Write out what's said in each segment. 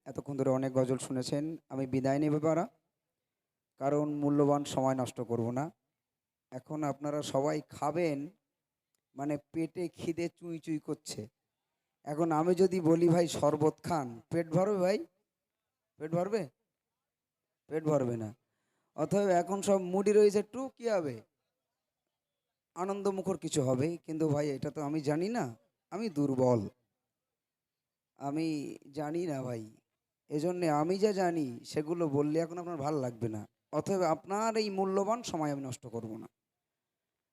এতক্ষণ ধরে অনেক গজল শুনেছেন। আমি বিদায় নেব এবার, কারণ মূল্যবান সময় নষ্ট করব না। এখন আপনারা সবাই খাবেন, মানে পেটে খিদে চুঁই চুঁই করছে। এখন আমি যদি বলি ভাই শরবত খান, পেট ভরবে ভাই? পেট ভরবে? পেট ভরবে না। অতএব এখন সব মুডি রয়েছে, একটু কি হবে, আনন্দমুখর কিছু হবে। কিন্তু ভাই এটা তো আমি জানি না, আমি দুর্বল, আমি জানি না ভাই। এজন্যে আমি যা জানি সেগুলো বললে এখন আপনার ভালো লাগবে না। অতএব আপনার এই মূল্যবান সময় আমি নষ্ট করব না।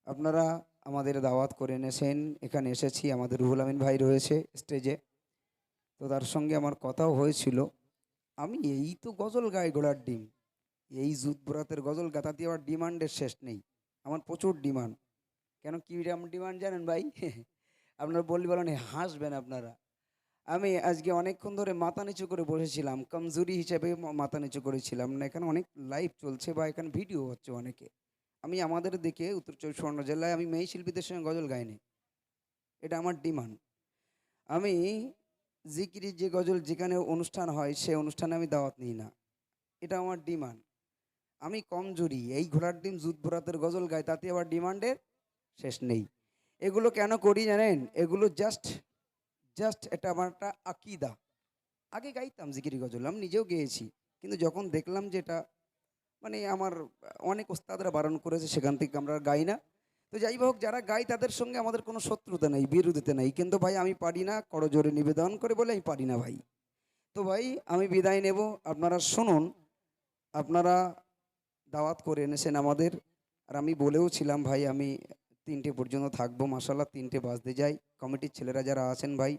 আপনারা আমাদের দাওয়াত করে এনেছেন, এখানে এসেছি, আমাদের রুহুল আমিন ভাই রয়েছে স্টেজে, তো তার সঙ্গে আমার কথাও হয়েছিল। আমি এই তো গজল গাই ঘোড়ার ডিম, এই জুত বরাতের গজল গাতাতে আমার ডিমান্ডের শেষ নেই। আমার প্রচুর ডিমান্ড। কেন কী ডিমান্ড জানেন ভাই? আপনারা বললে বলেন, হাসবেন আপনারা। আমি আজকে অনেকক্ষণ ধরে মাথা নিচু করে বসেছিলাম, কমজোরি হিসেবে মাথা নিচু করেছিলাম না। এখানে অনেক লাইভ চলছে বা এখানে ভিডিও হচ্ছে অনেকে। আমি আমাদের দিকে উত্তর চব্বিশ পরগনা জেলায় আমি মেয়ে শিল্পীদের সঙ্গে গজল গাইনি, এটা আমার ডিমান্ড। আমি জিকিরি যে গজল যেখানে অনুষ্ঠান হয় সে অনুষ্ঠানে আমি দাওয়াত নিই না, এটা আমার ডিমান্ড। আমি কমজোরি, এই ঘোড়ার ডিম জুত ভরাতের গজল গাই, তাতে আবার ডিমান্ডের শেষ নেই। এগুলো কেন করি জানেন? এগুলো জাস্ট জাস্ট এটা আমার একটা আকিদা। আগে গাইতাম জিকিরি গজল, আমি নিজেও গেয়েছি, কিন্তু যখন দেখলাম যে এটা মানে আমার অনেক ওস্তাদরা বারণ করেছে, সেখান থেকে আমরা আর গাই না। তো যাই হোক, যারা গাই তাদের সঙ্গে আমাদের কোনো শত্রুতা নেই, বিরোধিতা নেই, কিন্তু ভাই আমি পারি না, করজোরে নিবেদন করে বলে আমি পারি না ভাই। তো ভাই আমি বিদায় নেব, আপনারা শুনুন। আপনারা দাওয়াত করে এনেছেন আমাদের, আর আমি বলেও ছিলাম ভাই আমি 3টে পর্যন্ত থাকবো, মাসাল্লাহ 3টে বাজতে যাই। কমিটির ছেলেরা যারা আছেন ভাই,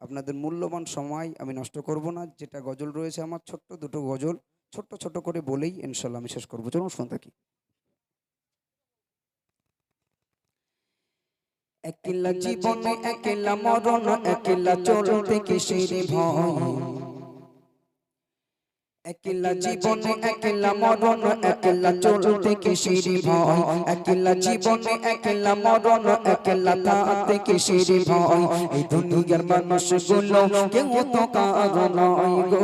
আপনাদের মূল্যবান সময় আমি নষ্ট করব না। যেটা গজল রয়েছে আমার ছোট্ট দুটো গজল, ছোট্ট ছোট করে বলেই ইনশাল্লাহ আমি শেষ করবো। চলুন শুনে থাকি। একলা জীবনে একলা মরণ, একলা চলতে কিসের ভয়, একলা জীবনে একলা মরণ, একলা চলতে কিসের ভয়, একলা জীবনে একলা মরণ, একলা থাকতে কিসের ভয়। এই দুনিয়ার মানুষগুলো কেউ তো কারো নয় গো,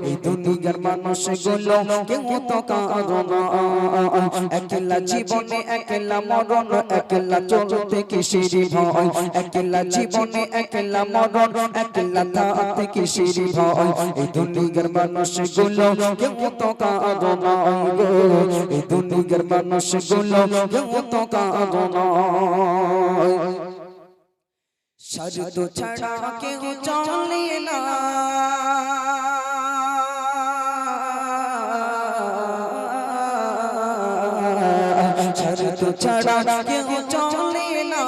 এই দুনিয়ার মানুষগুলো কেউ তো কারো নয়। একলা জীবনে একলা মরণ, একলা চলতে কিসের ভয়, একলা জীবনে একলা মরণ, একলা থাকতে কিসের ভয়। এই দুনিয়ার মানুষগুলো কেউ তো কাঁদো নয় গো, এই দুনিয়ার মানুষগুলো কেউ তো কাঁদো নয়। শর্ত ছাড়া কেউ চলে না, শর্ত ছাড়া কেউ চলে না,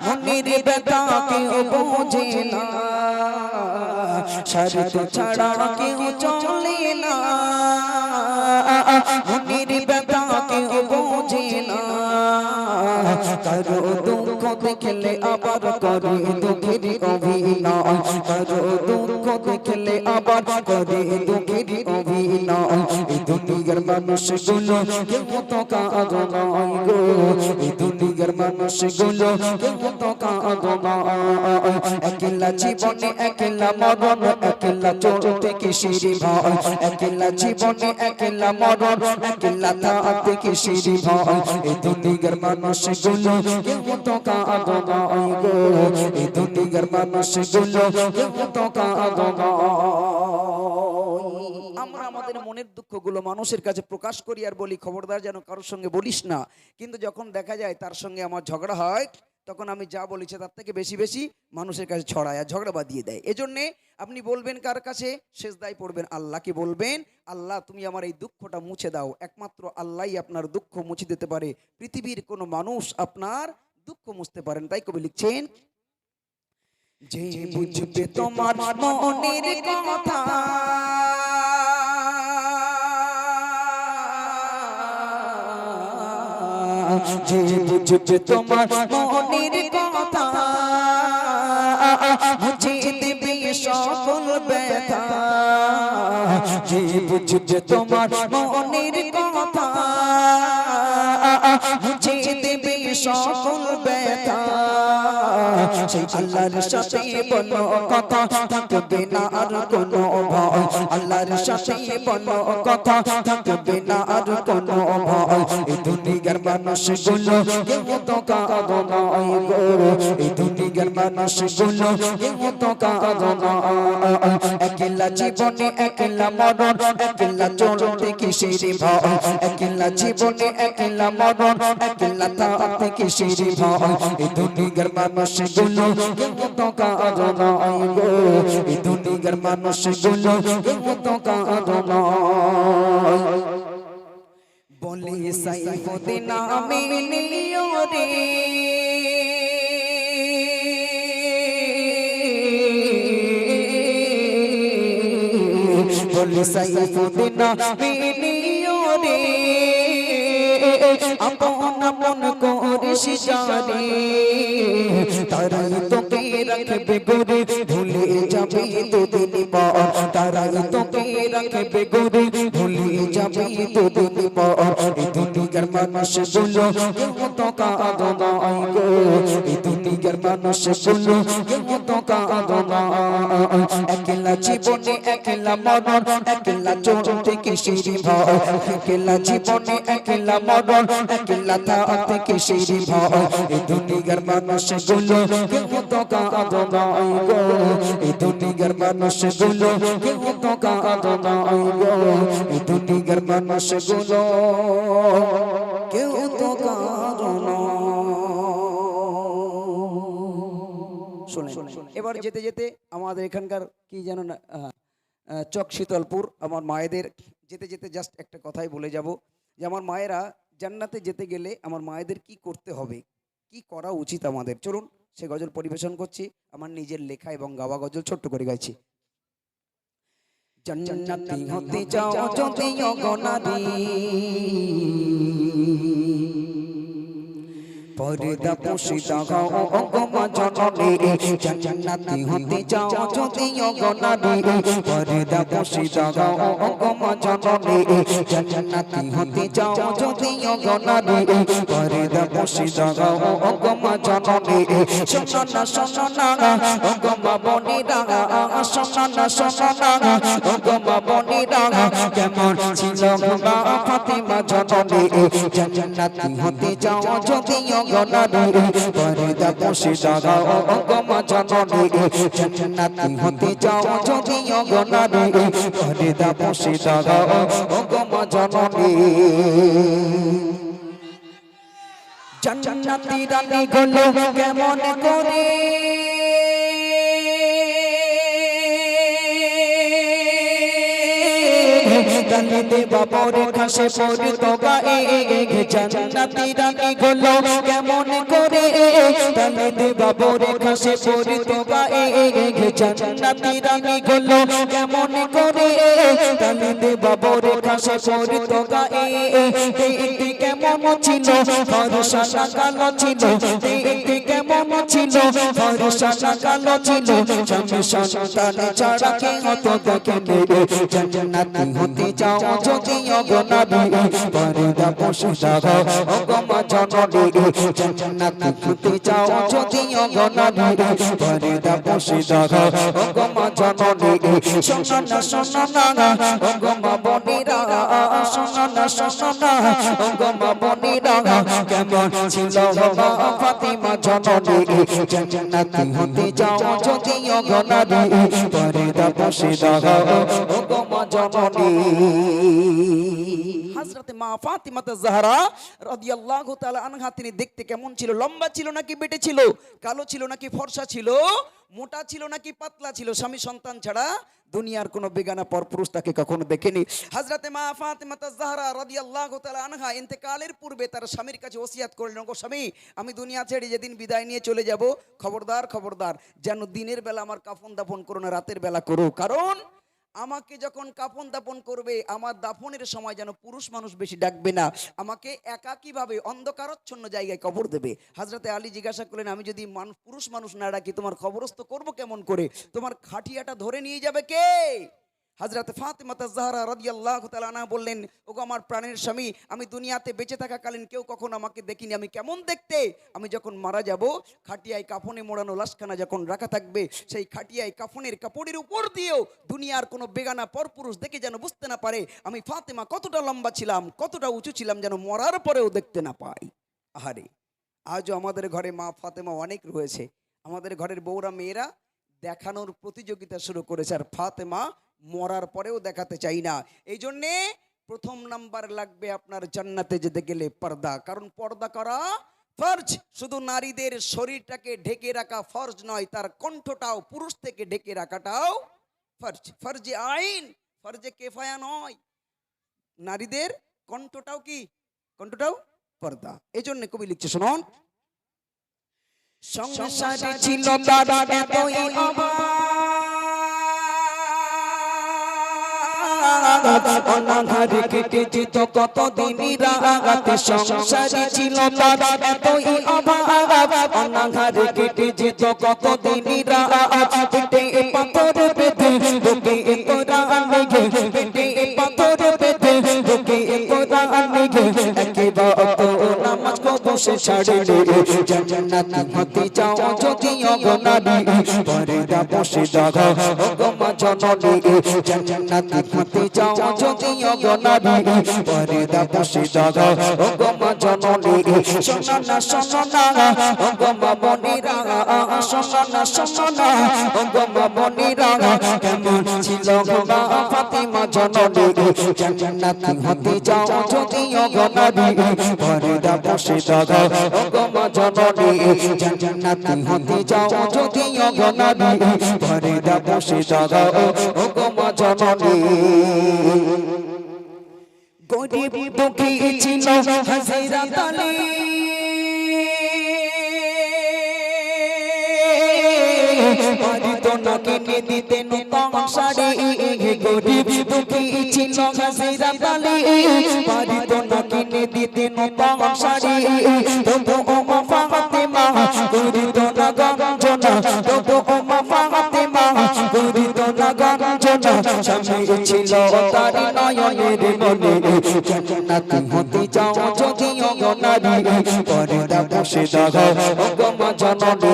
মনের ব্যথা কেউ বোঝে না, শর্ত ছাড়া কেউ চলে না, মনের ব্যথা কেউ বোঝে না। কারো দুঃখ দেখলে আবার করে দুঃখের অভিনয়, কারো দুঃখ দেখলে আবার করে দুঃখের অভিনয়। এই দুনিয়ার মানুষগুলো কেউ তো কাঁদো নয় গো, এই দুনিয়ার মানুষগুলো কেউ তো কাঁদো নয়। একলা জীবনে একলা মরণ, একলা চলতে কিসের ভয়, একলা জীবনে একলা মরণ, একলা থাকতে কিসের ভয়। এই দুনিয়ার মানুষগুলো কেউ তো কাঁদো নয় গো, এই দুনিয়ার মানুষগুলো কেউ তো কাঁদো নয়। আমরা আমাদের মনের দুঃখগুলো মানুষের কাছে প্রকাশ করি আর বলি খবরদার যেন কারোর সঙ্গে বলিস না, কিন্তু যখন দেখা যায় তার সঙ্গে আমার ঝগড়া হয়, তখন আমি যা বলেছি তার থেকে বেশি বেশি মানুষের কাছে ছড়ায় আর ঝগড়া বাঁধিয়ে দেয়। এজন্যে আপনি বলবেন কার কাছে? সেজদায় পড়বেন, আল্লাহকে বলবেন, আল্লাহ তুমি আমার এই দুঃখটা মুছে দাও। একমাত্র আল্লাহই আপনার দুঃখ মুছে দিতে পারে, পৃথিবীর কোনো মানুষ আপনার দুঃখ মুছতে পারেন। তাই কবি লিখছেন, যে বুঝবে তোমার মনের কথা, যে বুঝবে তোমার মনের কথা, মুছে দেবে সকল ব্যথা। যে বুঝবে তোমার মনের কথা, মুছে দেবে সকল ব্যথা সেই আল্লাহর সাথে বলো কথা থাকবে না আর কোনো ভয় আল্লাহর সাথে বলো কথা থাকবে না আর কোনো ভয় এই দুনিয়ার মানুষগুলো কেউ তো কাঁদো না গো এই দুনিয়ার মানুষগুলো কেউ তো কাঁদো না একলা জীবনে একলা মরণ একলা চলতে কিসের ভয় একলা জীবনে একলা মরণ একলা থাকতে কিসের ভয় এই দুনিয়ার মানুষগুলো কেউ তো কাঁদো না গো এই দুনিয়ার মানুষগুলো কেউ তো কাঁদো না বলে সাইফুদ্দিন আমি নিও রে বলে সাইফুদ্দিন আমি নিও রে আপন আপন করিস জানে তারাই তোকে রাখবে গোরে ভুলে যাবে দুদিন পর তারাই তোকে রাখবে গোরে ভুলে যাবে দুদিন পর এই দুনিয়ার মানুষগুলো কেউ তো কাঁদো না গো এই দুনিয়ার মানুষগুলো কেউ তো কাঁদো না একলা জীবনে একলা মরণ একলা চলতে কিসের ভয় একলা জীবনে একলা মরণ একলা থাকতে কিসের ভয় এই দুনিয়ার মানুষগুলো কেউ তো কাঁদো না গো এই দুনিয়ার মানুষগুলো কেউ তো কাঁদো না গো এই দুনিয়ার মানুষগুলো কেউ তো কাঁদো না শুনেন এবার যেতে যেতে আমাদের এখানকার কি জানো না চক শীতলপুর আমার মায়েদের যেতে যেতে জাস্ট একটা কথাই বলে যাব যে আমার মায়েরা জান্নাতে যেতে গেলে আমার মায়েদের কি করতে হবে কি করা উচিত আমাদের চলুন সে গজল পরিবেশন করছি আমার নিজের লেখা এবং গাওয়া গজল ছোট্ট করে গাইছি জান্নাতি হতে চাও যদি অগনারী পর্দা পোশিদা গাও অগমা জননী জান্নাতি হতে চাও যদি অগনারী পর্দা পোশিদা গাও অগমা জননী জান্নাতি হতে চাও যদি অগনারী পর্দা পোশিদা গাও অগমা জননী শোনো না অগমা বনিরা শোনো না অগমা বনিরা কেমন ছিল মা ফাতিমা জননী জান্নাতি হতে চাও যদি গনারে পর্দা পোশিদা গাও অগমা জননী জান্নাতি হতে চাও যদি গনারে পর্দা পোশিদা গাও অগমা জননী জান্নাতি রানী গুলো কেমন করে গালিতে বাবরে খাসে পড়ত গায়ে জান্নাতি রানী গুলো কেমন করে গালিতে বাবরে খাসে পড়ত গায়ে জান্নাতি রানী গুলো কেমন করে গালিতে বাবরে খাসে পড়ত গায়ে দেখতে কেমন ছিল ফরসা কালো ছিল দেখতে কেমন ছিল ফরসা কালো ছিল স্বামী সন্তান ছাড়া কে হতো দেখে জান্নাতি হতে চাও যদি অগনারী পর্দা পোশিদা গাও অগমা জননী জান্নাতি হতে চাও যদি অগনারী পর্দা পোশিদা গাও অগমা জননী শোনো না অগমা বনিরা শোনো না অগমা বনিরা কেমন ছিল মা ফাতিমা জননী জান্নাতি হতে চাও যদি অগনারী পর্দা পোশিদা গাও অগমা জননী হযরত মা ফাতিমা জাহরা রাদিয়াল্লাহু তাআলা আনহা তিনি দেখতে কেমন ছিল লম্বা ছিল নাকি বেটে ছিল কালো ছিল নাকি ফর্সা ছিল মোটা ছিল নাকি পাতলা ছিল স্বামী সন্তান ছাড়া দুনিয়ার কোনো বেগানা পরপুরুষ তাকে কখনো দেখেনি হযরত মা ফাতিমা জাহরা রাদিয়াল্লাহু তাআলা আনহা ইন্তেকালের পূর্বে তার স্বামীর কাছে ওসিয়াত করলেন ওগো স্বামী আমি দুনিয়া ছেড়ে যেদিন বিদায় নিয়ে চলে যাব খবরদার যেন দিনের বেলা আমার কাফন দাফন করো না রাতের বেলা করো কারণ আমাকে যখন কাফন দাফন করবে আমার দাফনের সময় যেন পুরুষ মানুষ বেশি ডাকবে না আমাকে একাকীভাবে অন্ধকারাচ্ছন্ন জায়গায় কবর দেবে হযরতে আলী জিজ্ঞাসা করলেন আমি যদি পুরুষ মানুষ না ডাকি তোমার কবরস্থ করব কেমন করে তোমার খাটিয়াটা ধরে নিয়ে যাবে কে হযরত ফাতেমা জাহরা রাদিয়াল্লাহু তাআলা আনহা বললেন, ওগো আমার প্রাণের স্বামী, আমি দুনিয়াতে বেঁচে থাকাকালীন কেউ কখনো আমাকে দেখিনি, আমি কেমন দেখতে? আমি যখন মারা যাব, খাটিয়ায় কাফনে মোড়ানো লাশখানা যখন রাখা থাকবে, সেই খাটিয়ায় কাফনের কাপড়ের উপর দিয়েও দুনিয়ার কোনো বেগানা পরপুরুষ দেখে যেন বুঝতে না পারে আমি ফাতেমা কতটা লম্বা ছিলাম, কতটা উঁচু ছিলাম, যেন মরার পরেও দেখতে না পাই। আহারে, আজও আমাদের ঘরে মা ফাতেমা অনেক রয়েছে। আমাদের ঘরের বউরা মেয়েরা দেখানোর প্রতিযোগিতা শুরু করেছে, আর ফাতেমা মরার পরেও দেখাতে চাই না। এই জন্যে প্রথম নাম্বার লাগবে আপনার জান্নাতে যেতে গেলে পর্দা, কারণ পর্দা করা ফরজ। শুধু নারীদের শরীরটাকে ঢেকে রাখা ফরজ নয়, তার কণ্ঠটাও পুরুষ থেকে ঢেকে রাখাটাও ফরজ। ফরজে আইন, ফরজে কেফায়া নয়। নারীদের কণ্ঠটাও কি? কণ্ঠটাও পর্দা। এই জন্য কবি লিখছে, শুনুন, সংসারে ছিল তার এতই অনাহারে কেটে যেত কতদিন রাত, সংসারে ছিল তার এতই অভাব, অনাহারে কেটে যেত কতদিন রাত, পেটে পাথর বেঁধে বুকে কোরআন লেগে, পেটে পাথর বেঁধে বুকে কোরআন লেগে, একেবারে নামাজ কো বসে ছাড়লে জান্নাত হতে যাও যদি অগনারী, পর্দা বসে দাগা ওগো মা জননী, জান্নাত হতে যাও যদি অগনারী, পর্দা বসে দাগা ওগো মা জননী। শোনো না শোনো না ওগো মা বোনেরা, শোনো না শোনো না ওগো মা বোনেরা, কেমন ছিল মা ফাতেমা জননী, জান্নাত হতে যাও যদি অগনারী, পর্দা বসে দাগা ওগো মা জননী, জান্নাত হতে যাও যদি অগনারী, পর্দা বসে দাগা ওগো মা জননী। গরিব দুঃখী ছিল হযরত আলী, পারিত না কিনে দিতে নতুন শাড়ি, গরিব দুঃখী ছিল হযরত আলী, পারিত না কিনে দিতে নতুন শাড়ি, তবু মা ফাতেমা করিত না গঞ্জনা, তবু মা ফাতেমা করিত না গঞ্জনা, স্বামী ছিল তার নয়নের মনে, জান্নাত হতে যাও যদি অগনারী, পর্দা বসে দাগা ওগো মা জননী,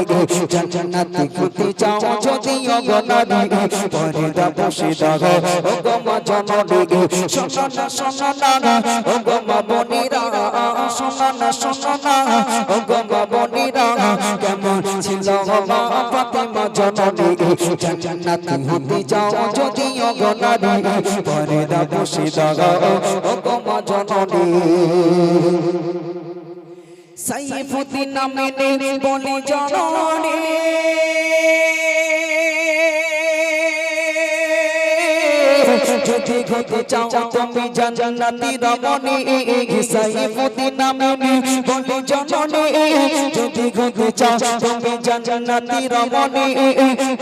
জান্নাত হতে যাও যদি অগনারী, পর্দা বসে দাগা ওগো মা জননী। শোনো না শোনো না ওগো মা বোনেরা, শোনো না শোনো না ওগো মা বোনেরা, কেমন ছিল মা ফাতেমা জননী, জান্নাত হতে যাও যদি অগনারী, পর্দা বসে দাগা ওগো মা জননী। সাইফুদ্দিন নামে বলে জননী, যদি হতে চাও তুমি জান্নাতি রমণী, সাইফুদ্দিন নামে বলে জননী, যদি হতে চাও তুমি জান্নাতি রমণী,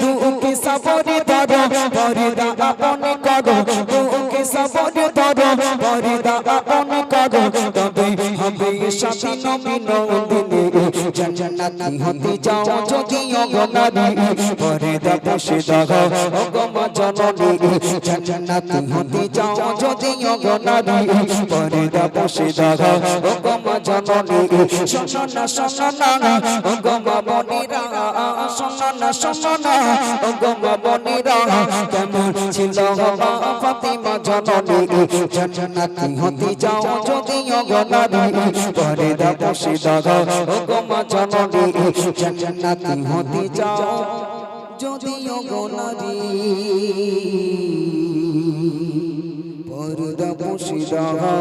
দুঃখে সবরে ধরো পর্দা আপন করো, দুঃখে সবরে ধরো পর্দা আপন করো, তবে হবে সাথী নবী নন্দিনী, জান্নাতি হতে যাও যদি অগনারী, পর্দা বসে দাগা ওগো মা জননী, জান্নাত হতে যাও যদি অগনারী, পর্দা বসে দাগা ওগো মা জননী। শোনো না শোনো না ওগো মা বোনেরা, শোনো না শোনো না ওগো মা বোনেরা, কেমন ছিল মা ফাতেমা জননী, জান্নাত হতে যাও যদি অগনারী, পর্দা বসে দাগা ওগো মা জননী, জান্নাত হতে যাও যদি অগনারী, পর্দা বসে দাগা